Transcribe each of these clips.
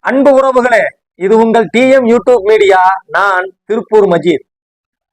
அன்பு உறவுகளே, இது உங்கள் டிஎம் யூடியூப் மீடியா. நான் திருப்பூர் மஜீத்.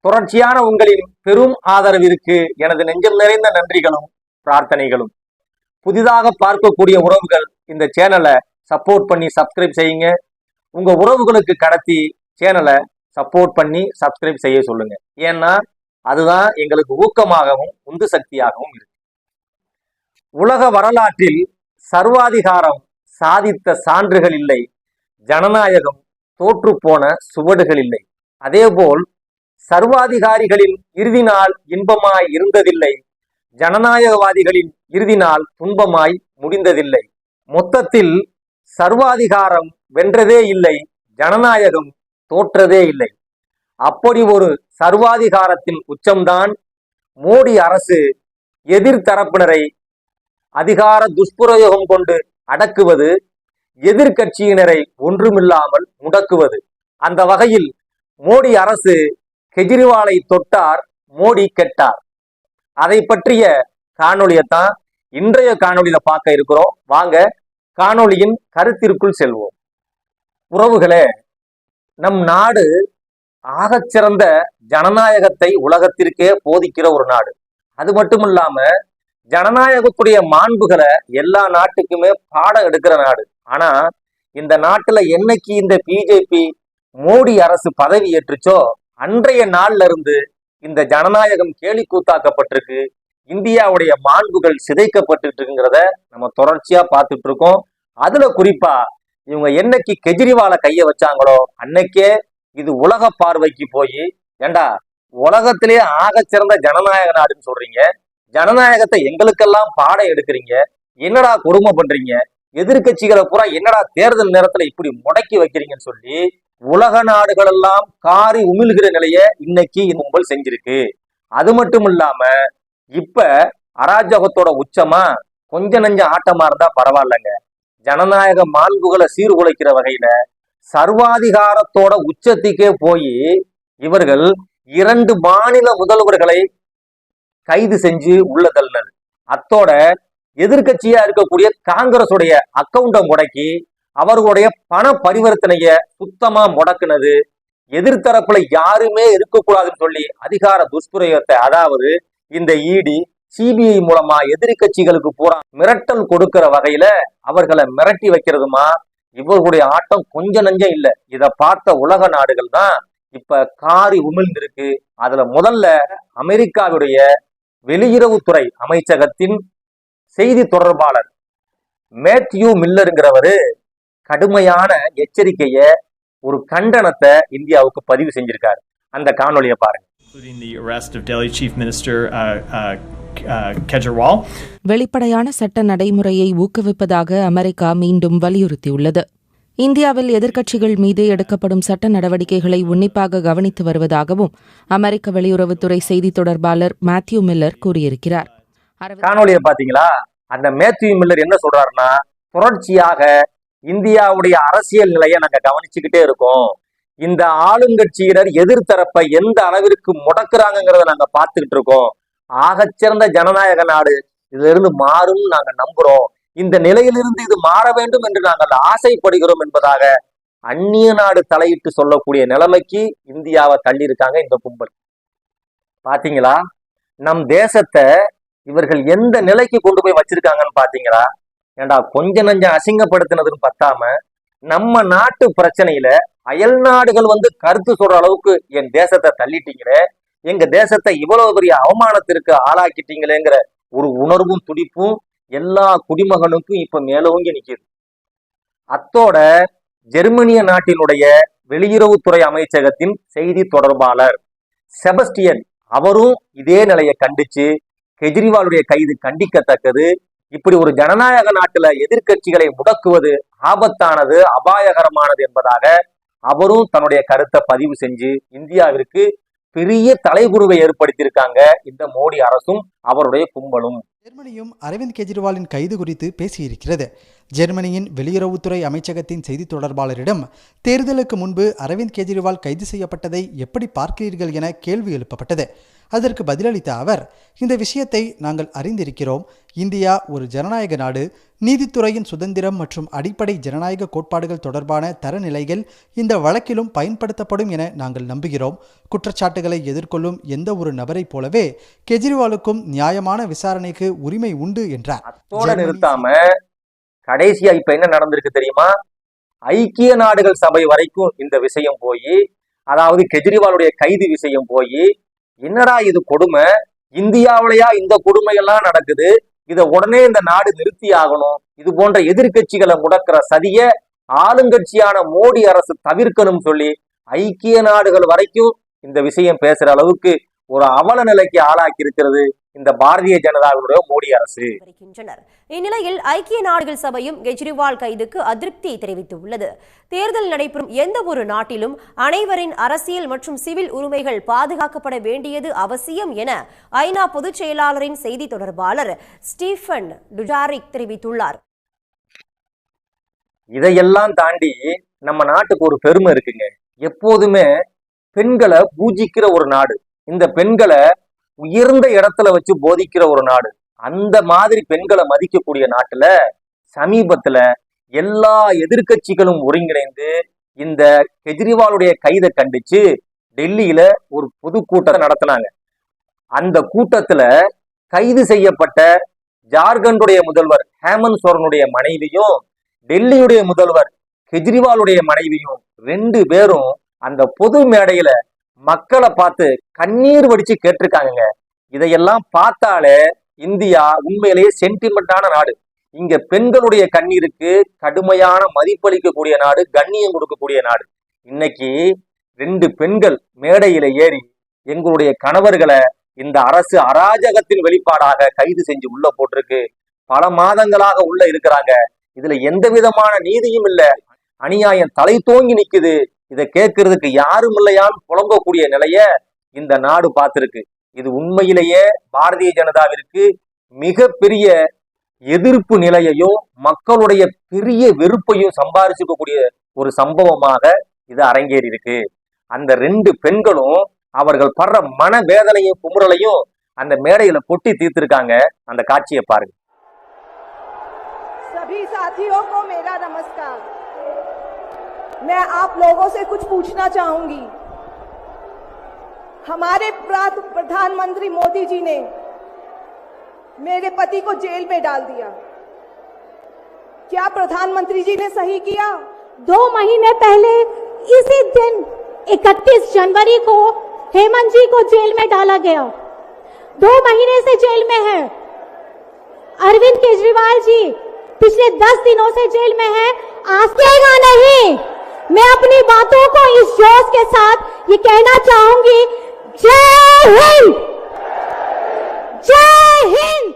தொடர்ச்சியான உங்களின் பெரும் ஆதரவிற்கு எனது நெஞ்சம் நிறைந்த நன்றிகளும் பிரார்த்தனைகளும். புதிதாக பார்க்கக்கூடிய உறவுகள் இந்த சேனலை சப்போர்ட் பண்ணி சப்ஸ்கிரைப் செய்யுங்க. உங்க உறவுகளுக்கு கடத்தி சேனலை சப்போர்ட் பண்ணி சப்ஸ்கிரைப் செய்ய சொல்லுங்க. ஏன்னா அதுதான் எங்களுக்கு ஊக்கமாகவும் உந்து சக்தியாகவும் இருக்கு. உலக வரலாற்றில் சர்வாதிகாரம் சாதித்த சான்றுகள் இல்லை, ஜனநாயகம் தோற்று போன சுவடுகள் இல்லை. அதேபோல் சர்வாதிகாரிகளின் இறுதி நாள் இன்பமாய் இருந்ததில்லை, ஜனநாயகவாதிகளின் இறுதி நாள் துன்பமாய் முடிந்ததில்லை. மொத்தத்தில் சர்வாதிகாரம் வென்றதே இல்லை, ஜனநாயகம் தோற்றதே இல்லை. அப்படி ஒரு சர்வாதிகாரத்தின் உச்சம்தான் மோடி அரசு எதிர்த்தரப்பினரை அதிகார துஷ்பிரயோகம் கொண்டு அடக்குவது, எதிர்கட்சியினரை ஒன்றுமில்லாமல் முடக்குவது. அந்த வகையில் மோடி அரசு கெஜ்ரிவாலை தொட்டார், மோடி கெட்டார். அதை பற்றிய காணொலியைத்தான் இன்றைய காணொலியில பார்க்க இருக்கிறோம். வாங்க காணொலியின் கருத்திற்குள் செல்வோம். உறவுகளே, நம் நாடு ஆகச்சிறந்த ஜனநாயகத்தை உலகத்திற்கே போதிக்கிற ஒரு நாடு. அது மட்டும் இல்லாம ஜனநாயகத்துடைய மாண்புகளை எல்லா நாட்டுக்குமே பாடம் எடுக்கிற நாடு. ஆனா இந்த நாட்டுல என்னைக்கு இந்த பிஜேபி மோடி அரசு பதவி ஏற்றுச்சோ அன்றைய நாள்ல இருந்து இந்த ஜனநாயகம் கேலி கூத்தாக்கப்பட்டிருக்கு, இந்தியாவுடைய மாண்புகள் சிதைக்கப்பட்டுருக்குங்கிறத நம்ம தொடர்ச்சியா பார்த்துட்டு இருக்கோம். அதுல குறிப்பா இவங்க என்னைக்கு கெஜ்ரிவாலை கைய வச்சாங்களோ அன்னைக்கே இது உலக பார்வைக்கு போய், ஏண்டா உலகத்திலேயே ஆகச்சிறந்த ஜனநாயக நாடுன்னு சொல்றீங்க, ஜனநாயகத்தை எங்களுக்கெல்லாம் பாடம் எடுக்கிறீங்க, என்னடா கொடுமை பண்றீங்க, எதிர்கட்சிகளை பூரா என்னடா தேர்தல் நேரத்துல இப்படி முடக்கி வைக்கிறீங்கன்னு சொல்லி உலக நாடுகள் எல்லாம் காரி உமிழ்கிற நிலைய இன்னைக்கு கும்பல் செஞ்சிருக்கு. அது மட்டும் இல்லாம இப்ப அராஜகத்தோட உச்சமா கொஞ்ச நஞ்ச ஆட்டமா இருந்தா பரவாயில்லைங்க, ஜனநாயக மாண்புகளை சீர்குலைக்கிற வகையில சர்வாதிகாரத்தோட உச்சத்துக்கே போய் இவர்கள் 2 மாநில முதல்வர்களை கைது செஞ்சு உள்ள தள்ளினது. அத்தோட எதிர்கட்சியா இருக்கக்கூடிய காங்கிரஸ் உடைய அக்கௌண்ட்டை முடக்கி அவர்களுடைய பண பரிவர்த்தனைய சுத்தமா முடக்குனது. எதிர்த்தரப்புல யாருமே இருக்கக்கூடாதுன்னு சொல்லி அதிகார துஷ்பிரயோகத்தை, அதாவது இந்த இடி சிபிஐ மூலமா எதிர்கட்சிகளுக்கு பூரா மிரட்டல் கொடுக்கிற வகையில அவர்களை மிரட்டி வைக்கிறதுமா இவர்களுடைய ஆட்டம் கொஞ்ச நஞ்சம் இல்லை. இதை பார்த்த உலக நாடுகள் தான் இப்ப காரி உமிழ்ந்திருக்கு. அதுல முதல்ல அமெரிக்காவுடைய வெளியுறவுத்துறை அமைச்சகத்தின் செய்தி தொடர்பாளர் மேத்யூ மில்லருங்கிறவரு கடுமையான எச்சரிக்கைய, ஒரு கண்டனத்தை இந்தியாவுக்கு பதிவு செஞ்சிருக்காரு. அந்த காணொலியை பாருங்க. வெளிப்படையான சட்ட நடைமுறையை ஊக்குவிப்பதாக அமெரிக்கா மீண்டும் வலியுறுத்தியுள்ளது. இந்தியாவில் எதிர்க்கட்சிகள் மீது எடுக்கப்படும் சட்ட நடவடிக்கைகளை உன்னிப்பாக கவனித்து வருவதாகவும் அமெரிக்க வெளியுறவுத்துறை செய்தி தொடர்பாளர் மேத்யூ மில்லர் கூறியிருக்கிறார். காணொலியை பாத்தீங்களா? அந்த மேத்யூ மில்லர் என்ன சொல்றாருன்னா, தொடர்ச்சியாக இந்தியாவுடைய அரசியல் நிலையை நாங்க கவனிச்சுக்கிட்டே இருக்கோம், இந்த ஆளுங்கட்சியினர் எதிர்த்தரப்பை எந்த அளவிற்கு முடக்குறாங்கிறத நாங்க பார்த்துக்கிட்டு இருக்கோம், ஆகச்சிறந்த ஜனநாயக நாடு இதுல இருந்து மாறும் நாங்க நம்புறோம், இந்த நிலையிலிருந்து இது மாற வேண்டும் என்று நாங்கள் ஆசைப்படுகிறோம் என்பதாக அந்நிய நாடு தலையிட்டு சொல்லக்கூடிய நிலைமைக்கு இந்தியாவை தள்ளி இருக்காங்க இந்த கும்பல். பாத்தீங்களா? நம் தேசத்தை இவர்கள் எந்த நிலைக்கு கொண்டு போய் வச்சிருக்காங்கன்னு பாத்தீங்களா? ஏண்டா கொஞ்ச நஞ்சம் அசிங்கப்படுத்தினதுன்னு பத்தாம நம்ம நாட்டு பிரச்சனையில அயல் நாடுகள் கருத்து சொல்ற அளவுக்கு என் தேசத்தை தள்ளிட்டீங்களே, எங்க தேசத்தை இவ்வளவு பெரிய அவமானத்திற்கு ஆளாக்கிட்டீங்களேங்கிற ஒரு உணர்வும் துடிப்பும் எல்லா குடிமகனுக்கும் இப்ப மேலோங்கி நிக்குது. அத்தோட ஜெர்மனிய நாட்டினுடைய வெளியுறவுத்துறை அமைச்சகத்தின் செய்தி தொடர்பாளர் செபஸ்டியன் அவரும் இதே நிலையை கண்டிச்சு கெஜ்ரிவாலுடைய கைது கண்டிக்கத்தக்கது, இப்படி ஒரு ஜனநாயக நாட்டுல எதிர்கட்சிகளை முடக்குவது ஆபத்தானது, அபாயகரமானது என்பதாக அவரும் தன்னுடைய கருத்தை பதிவு செஞ்சு இந்தியாவிற்கு பெரிய தலைகுருவை ஏற்படுத்தியிருக்காங்க இந்த மோடி அரசும் அவருடைய கும்பலும். ஜெர்மனியும் அரவிந்த் கெஜ்ரிவாலின் கைது குறித்து பேசியிருக்கிறது. ஜெர்மனியின் வெளியுறவுத்துறை அமைச்சகத்தின் செய்தி தொடர்பாளரிடம் தேர்தலுக்கு முன்பு அரவிந்த் கெஜ்ரிவால் கைது செய்யப்பட்டதை எப்படி பார்க்கிறீர்கள் என கேள்வி எழுப்பப்பட்டது. அதற்கு பதிலளித்த அவர், இந்த விஷயத்தை நாங்கள் அறிந்திருக்கிறோம். இந்தியா ஒரு ஜனநாயக நாடு. நீதித்துறையின் சுதந்திரம் மற்றும் அடிப்படை ஜனநாயக கோட்பாடுகள் தொடர்பான தரநிலைகள் இந்த வழக்கிலும் பயன்படுத்தப்படும் என நாங்கள் நம்புகிறோம். குற்றச்சாட்டுகளை எதிர்கொள்ளும் எந்த ஒரு நபரைப் போலவே கெஜ்ரிவாலுக்கும் நியாயமான விசாரணைக்கு உரிமை உண்டு என்றார். அத்தோட நிறுத்தாம கடைசியா இப்ப என்ன நடந்திருக்கு தெரியுமா? ஐக்கிய நாடுகள் சபை வரைக்கும் இந்த விஷயம் போய், அதாவது கெஜ்ரிவாலுடைய கைது விஷயம் போய், என்னடா இது கொடுமை, இந்தியாவிலேயா இந்த கொடுமையெல்லாம் நடக்குது, இதை உடனே இந்த நாடு நிறுத்தி ஆகணும், இது போன்ற எதிர்கட்சிகளை முடக்கிற சதிய ஆளுங்கட்சியான மோடி அரசு தவிர்க்கணும் சொல்லி ஐக்கிய நாடுகள் வரைக்கும் இந்த விஷயம் பேசுற அளவுக்கு ஒரு அவல நிலைக்கு ஆளாக்கி இருக்கிறது இந்த பாரதிய ஜனதாவுடைய மோடி அரசு. இந்நிலையில் ஐக்கிய நாடுகள் சபையும் கெஜ்ரிவால் கைதுக்கு அதிருப்தி தெரிவித்துள்ளது. தேர்தல் நடைபெறும் எந்த ஒரு நாட்டிலும் அனைவரின் அரசியல் மற்றும் சிவில் உரிமைகள் பாதுகாக்கப்பட வேண்டியது அவசியம் என ஐநா பொதுச் செயலாளரின் செய்தி தொடர்பாளர் ஸ்டீஃபன் டுஜாரிக் தெரிவித்துள்ளார். இதையெல்லாம் தாண்டி நம்ம நாட்டுக்கு ஒரு பெருமை இருக்குங்க. எப்போதுமே பெண்களை பூஜிக்கிற ஒரு நாடு, இந்த பெண்களை உயர்ந்த இடத்துல வச்சு போதிக்கிற ஒரு நாடு. அந்த மாதிரி பெண்களை மதிக்கக்கூடிய நாட்டுல சமீபத்துல எல்லா எதிர்கட்சிகளும் ஒருங்கிணைந்து இந்த கெஜ்ரிவாலுடைய கைதை கண்டிச்சு டெல்லியில ஒரு பொதுக்கூட்டம் நடத்தினாங்க. அந்த கூட்டத்துல கைது செய்யப்பட்ட ஜார்க்கண்டுடைய முதல்வர் ஹேமந்த் சோரனுடைய மனைவியும் டெல்லியுடைய முதல்வர் கெஜ்ரிவாலுடைய மனைவியும் 2 பேரும் அந்த பொது மேடையில மக்களை பார்த்து கண்ணீர் வடிச்சு கேட்டிருக்காங்க. இதையெல்லாம் பார்த்தாலே இந்தியா உண்மையிலேயே சென்டிமெண்டான நாடு. இங்க பெண்களுடைய கண்ணீருக்கு கடுமையான மதிப்பளிக்கக்கூடிய நாடு, கண்ணியம் கொடுக்கக்கூடிய நாடு. இன்னைக்கு 2 பெண்கள் மேடையில ஏறி எங்களுடைய கணவர்களை இந்த அரசு அராஜகத்தின் வெளிப்பாடாக கைது செஞ்சு உள்ள போட்டிருக்கு, பல மாதங்களாக உள்ள இருக்கிறாங்க, இதுல எந்த விதமான நீதியும் இல்ல, அநியாயம் தலை தோங்கி நிக்குது, இதை கேட்கறதுக்கு யாரும் இல்லையான்னு புலம்பக்கூடிய நிலைய இந்த நாடு பார்த்திருக்கு. இது உண்மையிலேயே பாரதிய ஜனதாவிற்கு மிகப்பெரிய எதிர்ப்பு நிலையையும் மக்களுடைய பெரிய வெறுப்பையும் சம்பாதிச்சுக்கக்கூடிய ஒரு சம்பவமாக இது அரங்கேறி இருக்கு. அந்த 2 பெண்களும் அவர்கள் படுற மனவேதனையும் குமுறலையும் அந்த மேடையில கொட்டி தீர்த்திருக்காங்க. அந்த காட்சியை பாருங்க. सभी साथियों को मेरा नमस्कार। मैं आप लोगों से कुछ पूछना चाहूंगी। हमारे प्रधानमंत्री मोदी जी ने मेरे पति को जेल में डाल दिया। क्या प्रधानमंत्री जी ने सही किया? 2 महीने पहले इसी दिन 31 जनवरी को हेमंत जी को जेल में डाला गया। 2 महीने से जेल में है। अरविंद केजरीवाल जी पिछले 10 दिनों से जेल में है। आस्केगा नहीं। मैं अपनी बातों को इस जोश के साथ ये कहना चाहूंगी, जय हिंद, जय हिंद।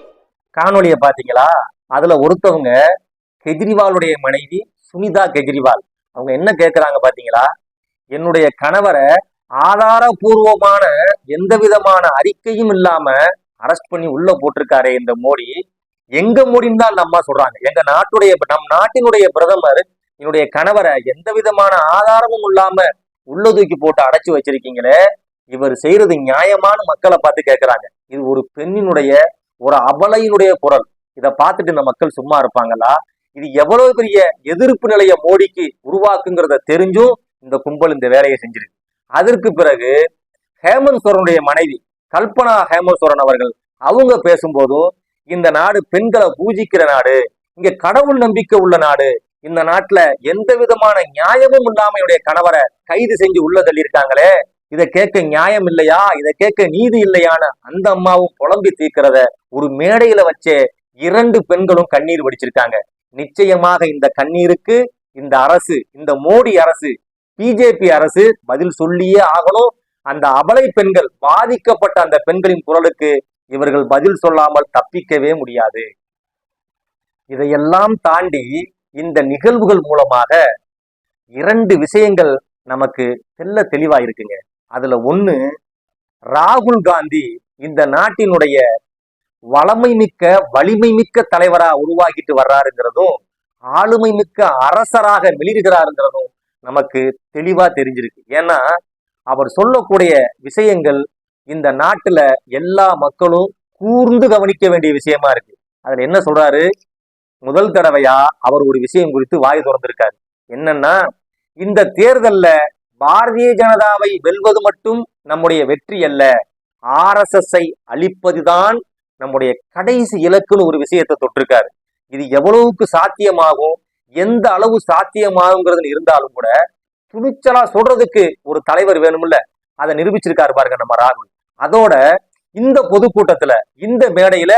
காணொலியை பாத்தீங்களா? அதுல ஒருத்தவங்க கெஜ்ரிவாலுடைய மனைவி சுனிதா கெஜ்ரிவால், அவங்க என்ன கேட்கிறாங்க பாத்தீங்களா? என்னுடைய கணவரை ஆதாரபூர்வமான எந்த விதமான அறிக்கையும் இல்லாம அரெஸ்ட் பண்ணி உள்ள போட்டிருக்காரே இந்த மோடி, எங்க மோடின்னு தான் நம்ம சொல்றாங்க. நம் நாட்டினுடைய பிரதமர் என்னுடைய கணவரை எந்த விதமான ஆதாரமும் இல்லாம உள்ள தூக்கி போட்டு அடைச்சு வச்சிருக்கீங்களே, இவர் செய்யறது நியாயமான மக்களை பார்த்து கேட்கிறாங்க. இது ஒரு பெண்ணினுடைய, ஒரு அபலையினுடைய குரல். இதை பார்த்துட்டு இந்த மக்கள் சும்மா இருப்பாங்களா? இது எவ்வளவு பெரிய எதிர்ப்பு நிலைய மோடிக்கு உருவாக்குங்கிறத தெரிஞ்சும் இந்த கும்பல் இந்த வேலையை செஞ்சிருக்கு. அதற்கு பிறகு ஹேமந்த் சோரனுடைய மனைவி கல்பனா ஹேமந்த் சோரன் அவர்கள் அவங்க பேசும்போதும், இந்த நாடு பெண்களை பூஜிக்கிற நாடு, இங்க கடவுள் நம்பிக்கை உள்ள நாடு, இந்த நாட்டுல எந்த விதமான நியாயமும் இல்லாம என்னுடைய கணவரை கைது செஞ்சு உள்ள தள்ளியிருக்காங்களே, இதை கேட்க நியாயம் இல்லையா, இதை கேட்க நீதி இல்லையான்னு அந்த அம்மாவும் புலம்பி தீர்க்கிறத ஒரு மேடையில வச்சே 2 பெண்களும் கண்ணீர் வடிச்சிருக்காங்க. நிச்சயமாக இந்த கண்ணீருக்கு இந்த அரசு, இந்த மோடி அரசு, பிஜேபி அரசு பதில் சொல்லியே ஆகணும். அந்த அபலை பெண்கள், பாதிக்கப்பட்ட அந்த பெண்களின் குரலுக்கு இவர்கள் பதில் சொல்லாமல் தப்பிக்கவே முடியாது. இதையெல்லாம் தாண்டி இந்த நிகழ்வுகள் மூலமாக 2 விஷயங்கள் நமக்கு தெளிவா இருக்குங்க. அதுல ஒண்ணு, ராகுல் காந்தி இந்த நாட்டினுடைய வளமை மிக்க, வலிமை மிக்க தலைவரா உருவாக்கிட்டு வர்றாருங்கிறதும், ஆளுமை மிக்க அரசராக மிளிர்கிறாருங்கிறதும் நமக்கு தெளிவா தெரிஞ்சிருக்கு. ஏன்னா அவர் சொல்லக்கூடிய விஷயங்கள் இந்த நாட்டுல எல்லா மக்களும் கூர்ந்து கவனிக்க வேண்டிய விஷயமா இருக்கு. அதுல என்ன சொல்றாரு, முதல் தடவையா அவர் ஒரு விஷயம் குறித்து வாய் திறந்திருக்காரு. என்னன்னா, இந்த தேர்தல்ல பாரதிய ஜனதாவை வெல்வது மட்டும் நம்முடைய வெற்றி அல்ல, RSS அழிப்பதுதான் நம்முடைய கடைசி இலக்குன்னு ஒரு விஷயத்தை தொட்டிருக்காரு. இது எவ்வளவுக்கு சாத்தியமாகும், எந்த அளவு சாத்தியமாகுங்கிறது இருந்தாலும் கூட துணிச்சலா சொல்றதுக்கு ஒரு தலைவர் வேணும்ல, அதை நிரூபிச்சிருக்காரு பாருங்க நம்ம ராகுல். அதோட இந்த பொதுக்கூட்டத்துல இந்த மேடையில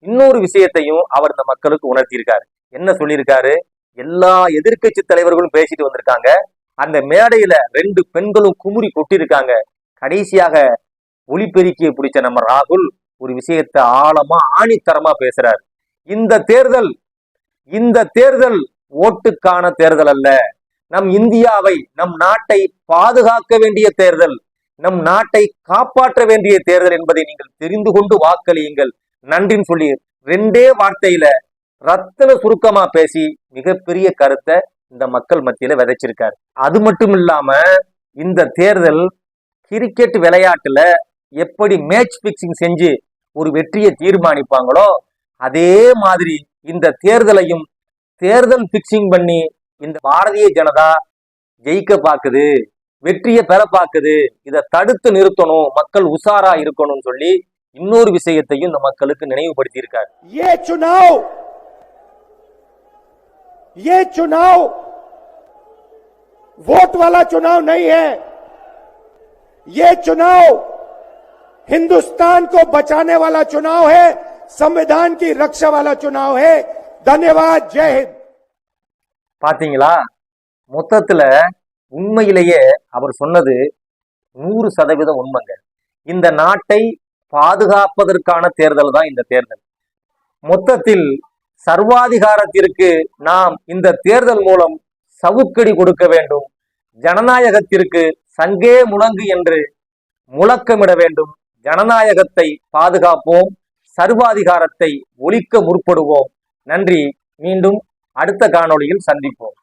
இன்னொரு விஷயத்தையும் அவர் இந்த மக்களுக்கு உணர்த்தியிருக்காரு. என்ன சொல்லியிருக்காரு, எல்லா எதிர்க்கட்சி தலைவர்களும் பேசிட்டு வந்திருக்காங்க, அந்த மேடையில 2 பெண்களும் குமுறி கொட்டிருக்காங்க. கடைசியாக ஒளிபெருக்கியை பிடிச்ச நம்ம ராகுல் ஒரு விஷயத்தை ஆழமா ஆணித்தரமா பேசுறாரு. இந்த தேர்தல் ஓட்டுக்கான தேர்தல் அல்ல, நம் இந்தியாவை, நம் நாட்டை பாதுகாக்க வேண்டிய தேர்தல், நம் நாட்டை காப்பாற்ற வேண்டிய தேர்தல் என்பதை நீங்கள் தெரிந்து கொண்டு வாக்களியுங்கள், நன்றின்னு சொல்லி 2 வார்த்தையில ரத்தின சுருக்கமா பேசி மிகப்பெரிய கருத்தை இந்த மக்கள் மத்தியில விதைச்சிருக்காரு. அது மட்டும் இல்லாம இந்த தேர்தல் கிரிக்கெட் விளையாட்டுல எப்படி மேட்ச் பிக்சிங் செஞ்சு ஒரு வெற்றியை தீர்மானிப்பாங்களோ அதே மாதிரி இந்த தேர்தலையும் தேர்தல் பிக்சிங் பண்ணி இந்த பாரதிய ஜனதா ஜெயிக்க பாக்குது, வெற்றியை பெற பாக்குது. இதை தடுத்து நிறுத்தணும், மக்கள் உஷாரா இருக்கணும்னு சொல்லி இன்னொரு விஷயத்தையும் இந்த மக்களுக்கு நினைவுபடுத்தி இருக்காரு. ये चुनाव वोट वाला चुनाव नहीं है, ये चुनाव हिंदुस्तान को बचाने वाला चुनाव है, संविधान की रक्षा वाला चुनाव है. धन्यवाद, जय हिंद. பாத்தீங்களா, மொத்தத்துல உண்மையிலேயே அவர் சொன்னது 100% உண்மைங்க. இந்த நாட்டை பாதுகாப்பதற்கான தேர்தல் தான் இந்த தேர்தல். மொத்தத்தில் சர்வாதிகாரத்திற்கு நாம் இந்த தேர்தல் மூலம் சவுக்கடி கொடுக்க வேண்டும், ஜனநாயகத்திற்கு சங்கே முழங்கு என்று முழக்கமிட வேண்டும். ஜனநாயகத்தை பாதுகாப்போம், சர்வாதிகாரத்தை ஒழிக்க முற்படுவோம். நன்றி. மீண்டும் அடுத்த காணொளியில் சந்திப்போம்.